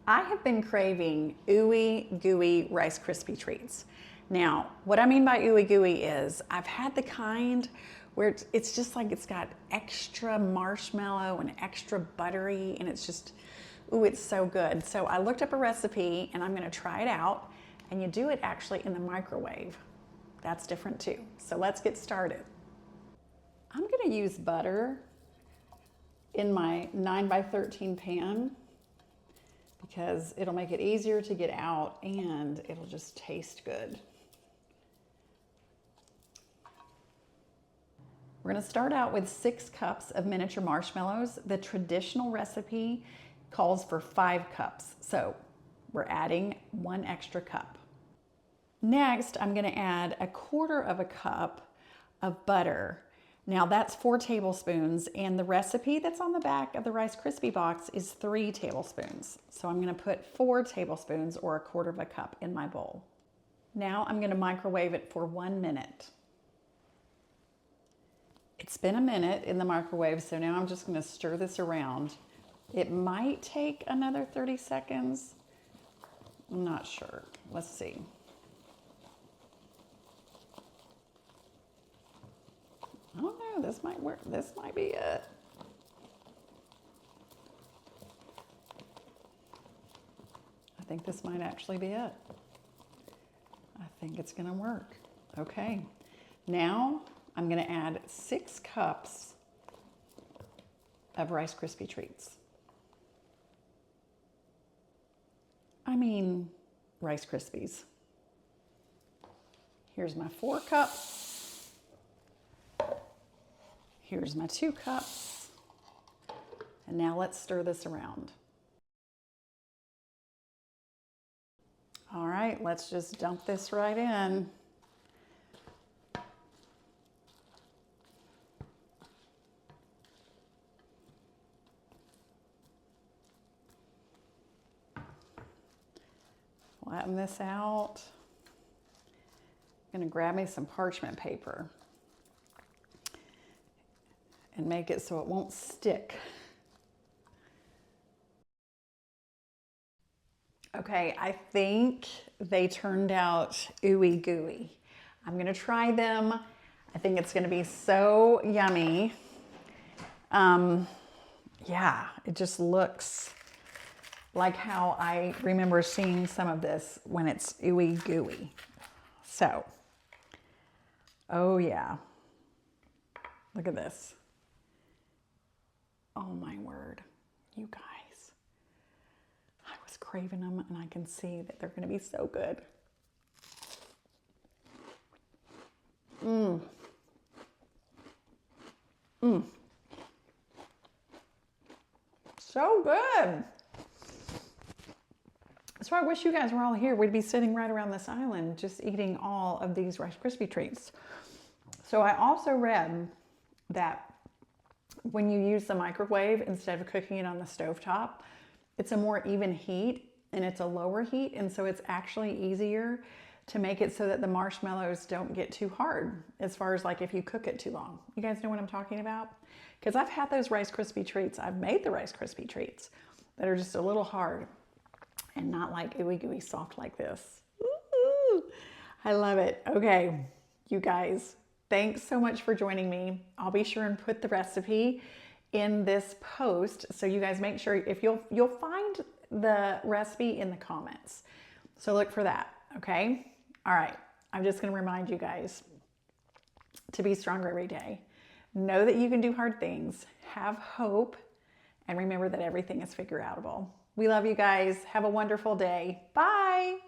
I have been craving Ooey Gooey Rice Krispie Treats. Now, what I mean by Ooey Gooey is I've had the kind where it's just like it's got extra marshmallow and extra buttery, and it's just, ooh, it's so good. So I looked up a recipe and I'm gonna try it out, and you do it actually in the microwave. That's different too. So let's get started. I'm gonna use butter in my 9x13 pan, because it'll make it easier to get out and it'll just taste good. We're gonna start out with 6 cups of miniature marshmallows. The traditional recipe calls for 5 cups, so we're adding 1 extra cup. Next, I'm gonna add 1/4 cup of butter. Now that's 4 tablespoons, and the recipe that's on the back of the Rice Krispie box is 3 tablespoons. So I'm gonna put 4 tablespoons or 1/4 cup in my bowl. Now I'm gonna microwave it for 1 minute. It's been a minute in the microwave, so now I'm just gonna stir this around. It might take another 30 seconds. I'm not sure. Let's see. I don't know, this might work. This might be it. I think this might actually be it. I think it's gonna work. Okay, now I'm gonna add 6 cups of Rice Krispie Treats. I mean, Rice Krispies. Here's my 4 cups. Here's my 2 cups. And now let's stir this around. All right, let's just dump this right in. Flatten this out. I'm gonna grab me some parchment paper and make it so it won't stick. Okay, I think they turned out ooey gooey. I'm gonna try them. I think it's gonna be so yummy. Yeah, it just looks like how I remember seeing some of this when it's ooey gooey. So, oh yeah, look at this. Oh my word, you guys. I was craving them, and I can see that they're gonna be so good. So good. So I wish you guys were all here. We'd be sitting right around this island just eating all of these Rice Krispie Treats. So I also read that when you use the microwave instead of cooking it on the stovetop, it's a more even heat and it's a lower heat, and so it's actually easier to make it so that the marshmallows don't get too hard as far as like if you cook it too long. You guys know what I'm talking about? Because I've had those Rice Krispie Treats, I've made the Rice Krispie Treats that are just a little hard and not like ooey gooey soft like this. Ooh, I love it. Okay, you guys, thanks so much for joining me. I'll be sure and put the recipe in this post, so you guys make sure, if you'll find the recipe in the comments. So look for that, okay? All right, I'm just gonna remind you guys to be stronger every day. Know that you can do hard things, have hope, and remember that everything is figure outable. We love you guys. Have a wonderful day. Bye.